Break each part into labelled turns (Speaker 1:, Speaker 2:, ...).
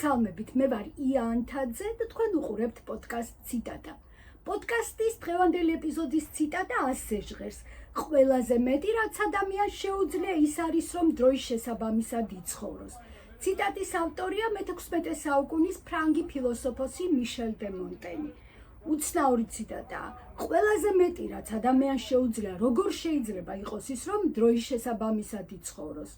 Speaker 1: მოგესალმებით, მე ვარ ია ანთაძე და თქვენ უყურებთ პოდკასტ ციტატა. პოდკასტის დღევანდელი ეპიზოდის ციტატა ასე ჟღერს: ყველაზე მეტი რაც ადამიანს შეუძლია ის არის, რომ დროის შესაბამისად იცხოვროს. ციტატის ავტორია მე-16 საუკუნის ფრანგი ფილოსოფოსი მიშელ დე მონტენი. უცნაური ციტატაა. ყველაზე მეტი რაც ადამიანს შეუძლია, როგორ შეიძლება იყოს ის, რომ დროის შესაბამისად იცხოვროს.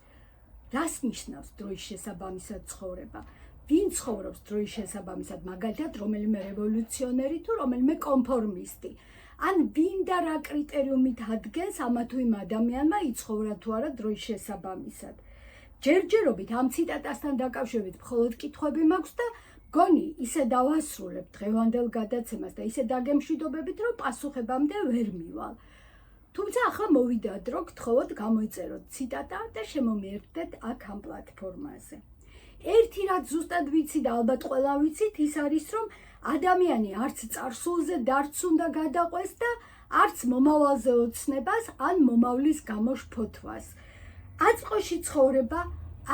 Speaker 1: რას ნიშნავს დროის შესაბამისად ცხოვრება? ვინ ცხოვრობს დროის შესაბამისად, მაგალითად რომელიმე რევოლუციონერი თუ რომელიმე კონფორმისტი? ან ვინ და რა კრიტერიუმით ადგენს ამა თუ იმ ადამიანმა იცხოვრა თუ არა დროის შესაბამისად? ჯერჯერობით ამ ციტატასთან დაკავშირებით მხოლოდ კითხვები მაქვს და მგონი ისე დავასრულებ დღევანდელ გადაცემას და ისე დაგემშვიდობებით, რომ პასუხებამდე ვერ მივალ. თუმცა ახლა მოვიდა დრო გთხოვოთ გამოიწეროთ ციტატა და შემომიერთდეთ აქ ამ პლატფორმაზე. ერთი რაც ზუსტად ვიცი და ალბათ ყველა ვიცით, ის არის, რომ ადამიანი არც წარსულზე დარც უნდა გადაყვეს და არც მომავალზე ოცნებას ან მომავლის გამო შფოთვას. აწმყოში ცხოვრება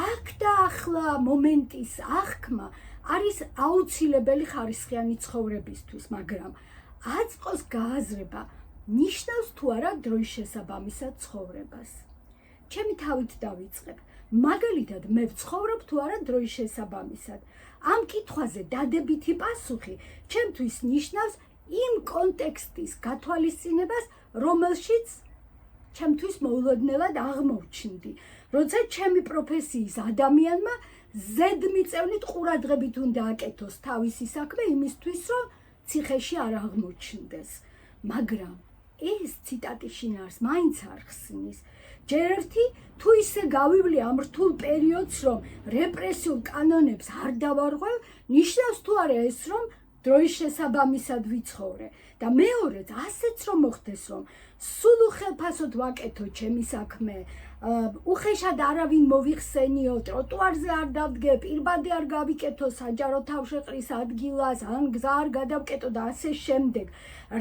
Speaker 1: აქ და ახლა მომენტის აღქმა არის აუცილებელი ხარისხიანი ცხოვრებისთვის, მაგრამ აწმყოს გააზრება ნიშნავს თუ არა დროის შესაბამისად ცხოვრებას. ჩემი თავით დავიწყებ. მაგალითად, მე ვცხოვრობ თუ არა დროის შესაბამისად. ამ კითხვაზე დადებითი პასუხი ჩემთვის ნიშნავს იმ კონტექსტის გათვალისწინებას, რომელშიც ჩემთვის მოულოდნელად აღმოჩნდი, როცა ჩემი პროფესიის ადამიანმა ზედმიწევნით ყურადღებით უნდა აკეთოს თავისი საქმე იმისთვის, რომ ციხეში არ აღმოჩნდეს. მაგრამ ეს ციტატის შინაარს მაინც არ ხსნის. ჯერ ერთი თუ ისე გავივლი ამ რთულ პერიოდს, რომ რეპრესიულ კანონებს არ დავარღვევ, ნიშნავს თუ არა ეს, რომ დროის შესაბამისად ვიცხოვრე. და მეორეც ასეც რომ მოხდეს, რომ სულ უხელფასოდ ვაკეთო ჩემი საქმე, უხეშად არავინ მოვიხსენიო, ტროტუარზე არ დავდგე, პირბადე არ გავიკეთო საჯარო თავშეყრის ადგილას, ან გზა არ გადავკეტო და ასე შემდეგ.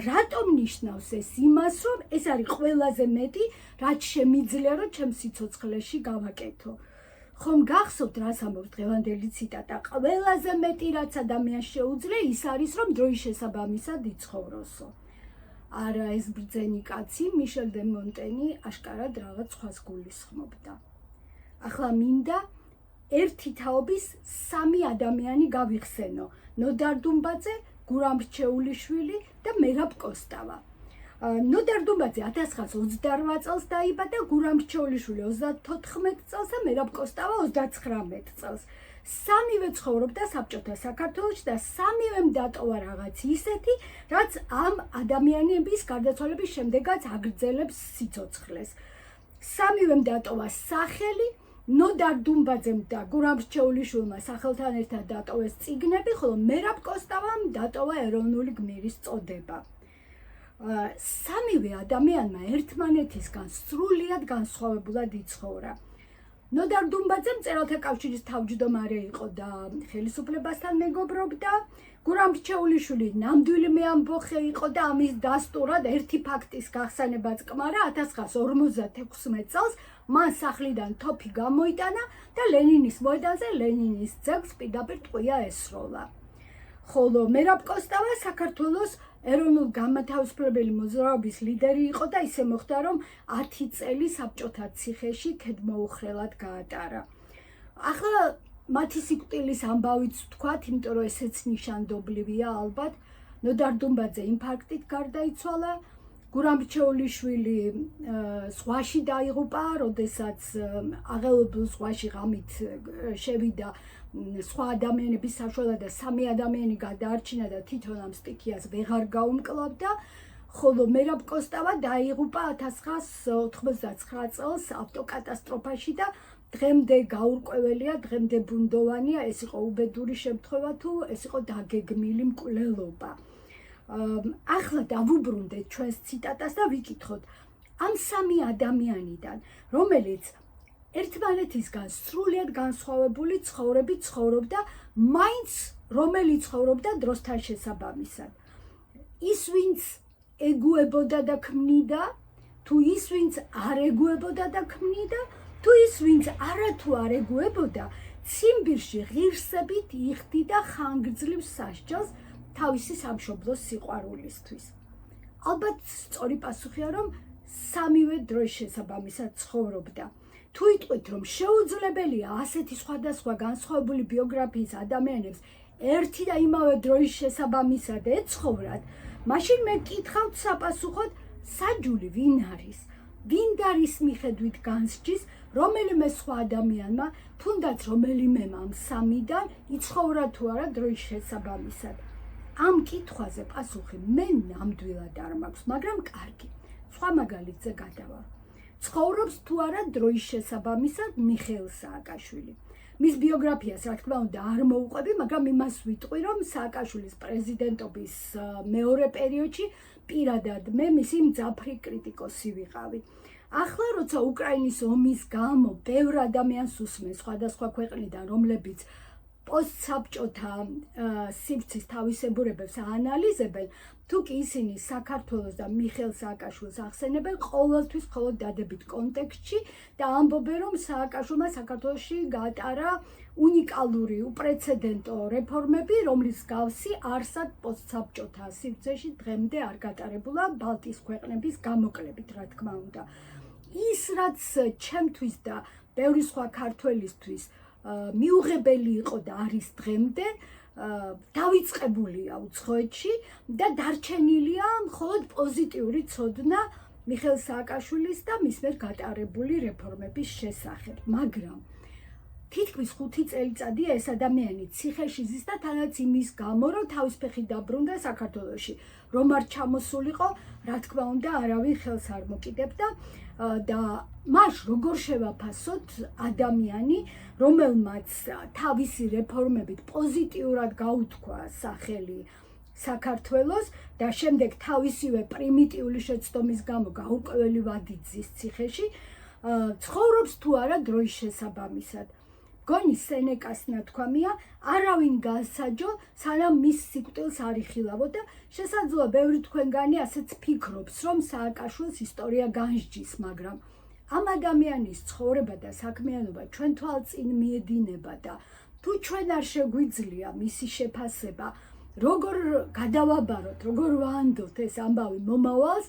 Speaker 1: რატომ ნიშნავს ეს იმას, რომ ეს არის ყველაზე მეტი, რაც შემიძლია, რომ ჩემ სიცოცხლეში გავაკეთო? ხომ გახსოვთ, რას ამბობს დღევანდელი ციტატა? ყველაზე მეტი რაც ადამიანს შეუძლია, ის არის, რომ დროის შესაბამისად იცხოვროსო. არა, ეს ბრძენი კაცი მიშელ დე მონტენი აშკარად რაღაც სხვას გულისხმობდა. ახლა მინდა ერთი თაობის სამი ადამიანი გავიხსენო: ნოდარ დუმბაძე, გურამ რჩეულიშვილი და მერაბ კოსტავა. ნოდარ დუმბაძე 1928 წელს დაიბადა, გურამ რჩეულიშვილი 34 წელს და მერაბ კოსტავა 39 წელს. სამივე ცხოვრობდა საბჭოთა საქართველოში და სამივემ დატოვა რაღაც ისეთი, რაც ამ ადამიანების გარდაცვალების შემდეგაც აგრძელებს სიცოცხლეს. სამივემ დატოვა სახელი, ნოდარ დუმბაძემ და გურამ რჩეულიშვილმა სახელთან ერთად დატოვეს წიგნები, ხოლო მერაბ კოსტავამ დატოვა ეროვნული გმირის წოდება. სამივე ადამიანმა ერთმანეთისგან სრულიად განსხვავებულად იცხოვრა. ნოდარ დუმბაძე მწერალთა კავშირის თავმჯდომარე იყო და ხელისუფლებასთან მეგობრობდა. გურამ რჩეულიშვილი ნამდვილი მეამბოხე იყო და ამის დასტურად ერთი ფაქტის გახსენებაც კმარა 1956 წელს მან სახლიდან თოფი გამოიტანა და ლენინის მოედანზე ლენინის ძეგლს პირდაპირ ტყვია ესროლა. ხოლო მერაბ კოსტავა საქართველოს ეროვნულ განმათავისუფლებელი მოძრაობის ლიდერი იყო და ისე მოხდა, რომ 10 წელი საბჭოთა ციხეში ქედმოუხრელად გაატარა. ახლა მათი სიკვდილის ამბავიც ვთქვათ, იმიტომ რომ ესეც ნიშანდობლივია ალბათ. ნოდარ დუმბაძე ინფარქტით გარდაიცვალა, გურამ რჩეულიშვილი ზღვაში დაიღუპა, როდესაც აღელვებულ ზღვაში ღამით შევიდა სხვა ადამიანების საშუალად და სამი ადამიანი გადაარჩინა და თვითონ ამ სტიქიას ვეღარ გაუმკლავდა, ხოლო მერაბ კოსტავა დაიღუპა 1989 წელს ავტოკატასტროფაში და დღემდე გაურკვეველია, დღემდე ბუნდოვანია, ეს იყო უბედური შემთხვევა თუ ეს იყო დაგეგმილი მკვლელობა. ახლა დავუბრუნდეთ ჩვენს ციტატას და ვიკითხოთ ამ სამი ადამიანიდან, რომელიც ერთმანეთისგან სრულიად განსხვავებული ცხოვრებით ცხოვრობდა, მაინც რომელი ცხოვრობდა დროსთან შესაბამისად. ის, ვინც ეგუებოდა და ქმნიდა, თუ ის, ვინც არ ეგუებოდა და ქმნიდა, თუ ის, ვინც არათუ არ ეგუებოდა, ციმბირში ღირსებით იხდიდა ხანგრძლივ სასჯელს თავისი სამშობლოს სიყვარულისთვის. ალბათ სწორი პასუხია, რომ სამივე დროის შესაბამისად ცხოვრობდა. თუ იტყვით, რომ შეუძლებელია ასეთი სხვადასხვა განსხვავებული ბიოგრაფიის ადამიანებს ერთი და იმავე დროის შესაბამისად ეცხოვრათ, მაშინ მე გკითხავთ საპასუხოდ, საჯული ვინ არის? ვინ არის მიხედვით განსჯის, რომელიმე სხვა ადამიანმა, თუნდაც რომელიმემ ამ სამიდან იცხოვრა თუ არა დროის შესაბამისად. ამ კითხვაზე პასუხი მე ნამდვილად არ მაქვს, მაგრამ კარგი. სხვა მაგალითზე გადავალ. ცხოვრობს თუ არა დროის შესაბამისად მიხეილ სააკაშვილი. მის ბიოგრაფიას, რა თქმა უნდა, არ მოუყვები, მაგრამ იმას ვიტყვი, რომ სააკაშვილის პრეზიდენტობის მეორე პერიოდში პირადად მე მისი მძაფრი კრიტიკოსი ვიყავი. ახლა, როცა უკრაინის ომის გამო ბევრ ადამიანს უსმენ სხვადასხვა ქვეყნიდან, რომლებიც პოსტსაბჭოთა სივრცის თავისებურებებს აანალიზებენ, თუ კი ისინი საქართველოს და მიხეილ სააკაშვილს ახსენებენ ყოველთვის მხოლოდ დადებით კონტექსტში და ამბობენ, რომ სააკაშვილმა საქართველოში გაატარა უნიკალური, უპრეცედენტო რეფორმები, რომლის გავსი არსად პოსტსაბჭოთა სივრცეში დღემდე არ გატარებულა ბალტიის ქვეყნების გამოკლებით, რა თქმა უნდა. ის, რაც ჩემთვის და ბევრი სხვა ქართველისთვის მიუღებელი იყო და არის დღემდე, დავიწყებულია უცხოეთში და დარჩენილია მხოლოდ პოზიტიური ცოდნა მიხეილ სააკაშვილის და მის მიერ გატარებული რეფორმების შესახებ. მაგრამ თითქმის 5 წელიწადია ეს ადამიანი ციხეში ზის და თანაც იმის გამო, რომ თავის ფეხით დაბრუნდა საქართველოში, რომ არ ჩამოსულიყო, რა თქმა უნდა, არავინ ხელს არ მოკიდებდა და მას როგორ შევაფასოთ ადამიანი, რომელმაც თავისი რეფორმებით პოზიტიურად გაუთქვა სახელი საქართველოს და შემდეგ თავისივე პრიმიტიული შეცდომის გამო გაურკვეველი ვადით ზის ციხეში, ცხოვრობს თუ არა დროის შესაბამისად. მგონი სენეკას ნათქვამია, არავინ გასაჯო, სანამ მის სიკვდილს არ იხილავო და შესაძლოა ბევრი თქვენგანი ასეც ფიქრობს, რომ სააკაშვილს ისტორია განსჯის, მაგრამ ამ ადამიანის ცხოვრება და საქმიანობა ჩვენ თვალწინ მიედინება და თუ ჩვენ არ შეგვიძლია მისი შეფასება, როგორ გადავაბაროთ, როგორ ვანდოთ ეს ამბავი მომავალს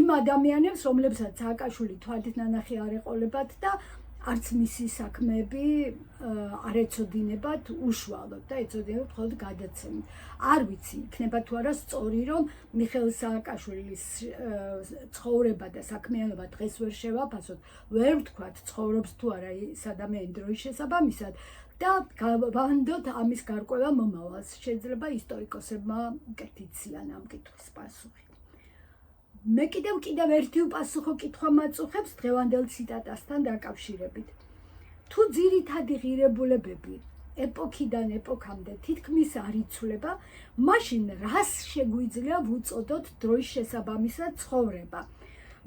Speaker 1: იმ ადამიანებს, რომლებსაც სააკაშვილი თვალით ნანახი არ ეყოლებათ და არც მისი საქმეები არ ეცოდინებათ უშუალოდ და ეცოდინებათ მხოლოდ გადაცემით. არ ვიცი, იქნება თუ არა სწორი, რომ მიხეილ სააკაშვილის ცხოვრება და საქმიანობა დღეს ვერ შევაფასოთ, ვერ ვთქვათ ცხოვრობს თუ არა ეს ადამიანი დროის შესაბამისად და ვანდოთ ამის გარკვევა მომავალს. შეიძლება ისტორიკოსებმა უკეთიციან ამ კითხვის პასუხი. მე კიდევ ერთი უპასუხო კითხვა მაწუხებს დღევანდელ ციტატასთან დაკავშირებით. თუ ძირითადი ღირებულებები ეპოქიდან ეპოქამდე თითქმის არ იცვლება, მაშინ რას შეგვიძლია ვუწოდოთ დროის შესაბამისად ცხოვრება?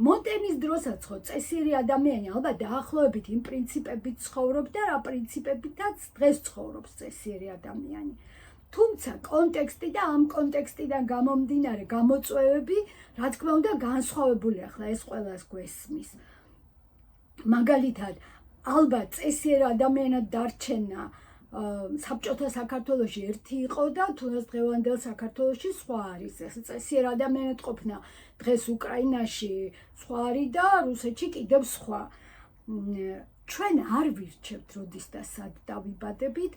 Speaker 1: მონტენის დროსაც ხო წესიერი ადამიანი ალბათ დაახლოებით იმ პრინციპებით ცხოვრობდა, რა პრინციპებითაც დღეს ცხოვრობს წესიერი ადამიანი. თუმცა კონტექსტი და ამ კონტექსტიდან გამომდინარე გამოწვევები, რა თქმა უნდა, განსხვავებული ახლა ეს ყველას გვესმის. მაგალითად, ალბათ წესიერ ადამიანად დარჩენა საბჭოთა საქართველოში ერთი იყო და თუნდაც დღევანდელ საქართველოში სხვა არის. ეს წესიერ ადამიანად ყოფნა დღეს უკრაინაში სხვა არის და რუსეთში კიდევ სხვა. ჩვენ არ ვირჩევთ, როდის და სად დავიბადებით,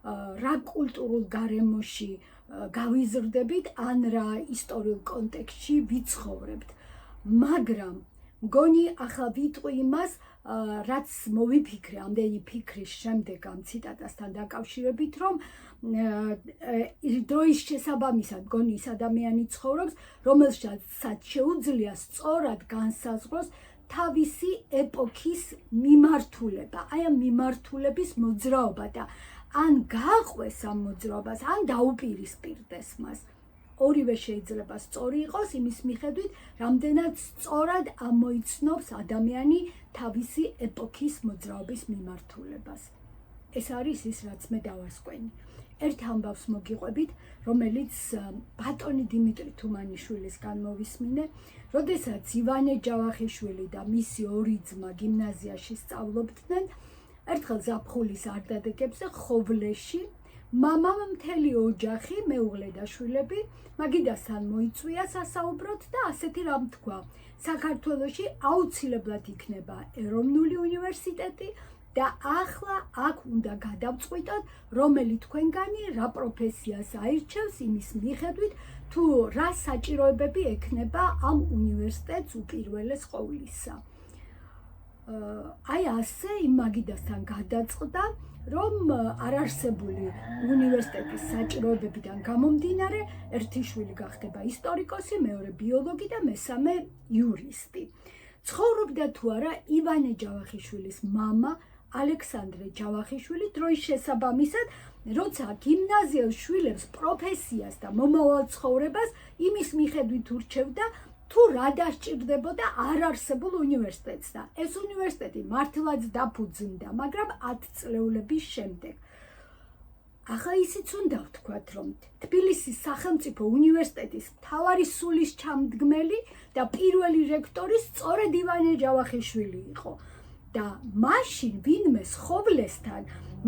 Speaker 1: რა კულტურულ გარემოში გავიზრდებით, ან რა ისტორიულ კონტექსტში ვიცხოვრებთ. მაგრამ მგონი ახლა ვიტყვი იმას, რაც მოვიფიქრე ამდენი ფიქრის შემდეგ ამ ციტატასთან დაკავშირებით, რომ დროის შესაბამისად მგონი ის ადამიანი ცხოვრობს, რომელსაც შეუძლია სწორად განსაზღვროს თავისი ეპოქის მიმართულება, აი ამ მიმართულების მოძრაობა და ან გააყვეს ამ მოძრაობას, ან დაუპირისპირდეს მას. ორივე შეიძლება სწორი იყოს იმის მიხედვით, რამდენად სწორად ამოიცნობს ადამიანი თავისი ეპოქის მოძრაობის მიმართულებას. ეს არის ის, რაც მე დავასკვენი. ერთ ამბავს მოგიყვებით, რომელიც ბატონი დიმიტრი თუმანიშვილისგან მოვისმინე, როდესაც ივანე ჯავახიშვილი და მისი ორი ძმა გიმნაზიაში სწავლობდნენ, ერთხელ ზაფხულის არდადეგებზე ხოვლეში მამამ მთელი ოჯახი, მეუღლე და შვილები მაგიდასთან მოიწვია სასაუბროდ და ასეთი რამ თქვა: საქართველოში აუცილებლად იქნება ეროვნული უნივერსიტეტი და ახლა აქ უნდა გადავწყვიტოთ, რომელი თქვენგანი რა პროფესიას აირჩევს იმის მიხედვით, თუ რა საჭიროებები ექნება ამ უნივერსიტეტს უპირველეს ყოვლისა. აი ასე იმ მაგიდასთან გადაწყდა, რომ არარსებული უნივერსიტეტის საჭიროებებიდან გამომდინარე, ერთი შვილი გახდება ისტორიკოსი, მეორე ბიოლოგი და მესამე იურისტი. ცხოვრობდა თუ არა ივანე ჯავახიშვილის მამა ალექსანდრე ჯავახიშვილი დროის შესაბამისად, როცა გიმნაზიას შვილებს პროფესიას და მომავალ ცხოვრებას იმის მიხედვით ურჩევდა, თუ რა დასჭირდებოდა არარსებულ უნივერსიტეტს და ეს უნივერსიტეტი მართლაც დაფუძნდა, მაგრამ 10 წლეულების შემდეგ. ახლა ისიც უნდა ვთქვათ, რომ თბილისის სახელმწიფო უნივერსიტეტის მთავარი სულისჩამდგმელი და პირველი რექტორი სწორედ ივანე ჯავახიშვილი იყო. და მაშინ ვინმე ხოვლესთან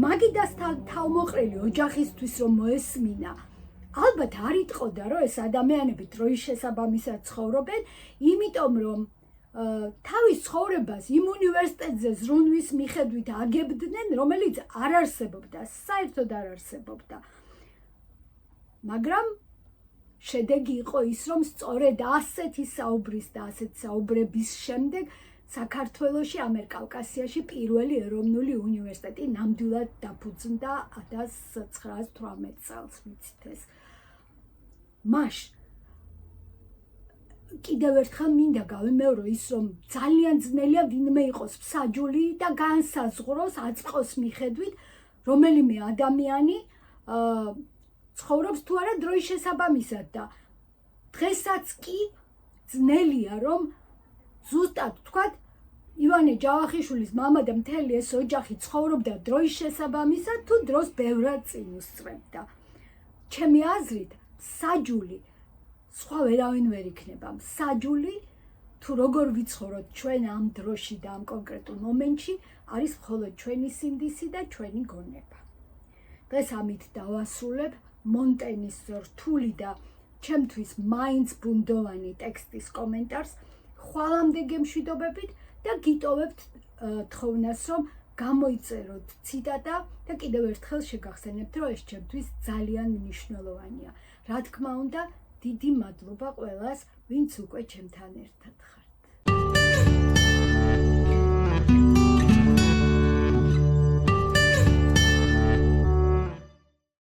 Speaker 1: მაგიდასთან თავმოყრილი ოჯახისთვის რომ მოესმინა, ალბათ არ იტყოდა, რომ ეს ადამიანები დროის შესაბამისად ცხოვრობენ, იმიტომ რომ თავის ცხოვრებას იმ უნივერსიტეტზე ზრუნვის მიხედვით აგებდნენ, რომელიც არ არსებობდა, საერთოდ არ არსებობდა. მაგრამ შედეგი იყო ის, რომ სწორედ ასეთი საუბრის და ასეთ საუბრების შემდეგ საქართველოში, ამიერკავკასიაში პირველი ეროვნული უნივერსიტეტი ნამდვილად დაფუძნდა 1918 წელს, ვიცით ეს. მაშ კიდევ ერთხელ მინდა გავიმეორო ის, რომ ძალიან ძნელია ვინმე იყოს მსაჯული და განსაზღვროს აწყოს მიხედვით, რომელიმე ადამიანი ცხოვრობს თუ არა დროის შესაბამისად და დღესაც კი ძნელია, რომ ზუსტად თქვათ, ივანე ჯავახიშვილის მამა და მთელი ეს ოჯახი ცხოვრობდა დროის შესაბამისად, თუ დროს ბევრად წინ უსწრებდა. ჩემი აზრით, მსაჯული სხვა ვერავინ ვერ იქნება. მსაჯული, თუ როგორ ვიცხოვროთ ჩვენ ამ დროში და ამ კონკრეტულ მომენტში, არის მხოლოდ ჩვენი სინდისი და ჩვენი გონება. დღეს ამით დავასრულებ მონტენის რთული და ჩემთვის მაინც ბუნდოვანი ტექსტის კომენტარს. ხვალამდე გემშვიდობებით და გიტოვებთ თხოვნას, რომ გამოიწეროთ ციტატა და კიდევ ერთხელ შეგახსენებთ, რომ ეს ჩემთვის ძალიან მნიშვნელოვანია. რა თქმა უნდა, დიდი მადლობა ყველას, ვინც უკვე ჩემთან ერთად ხართ.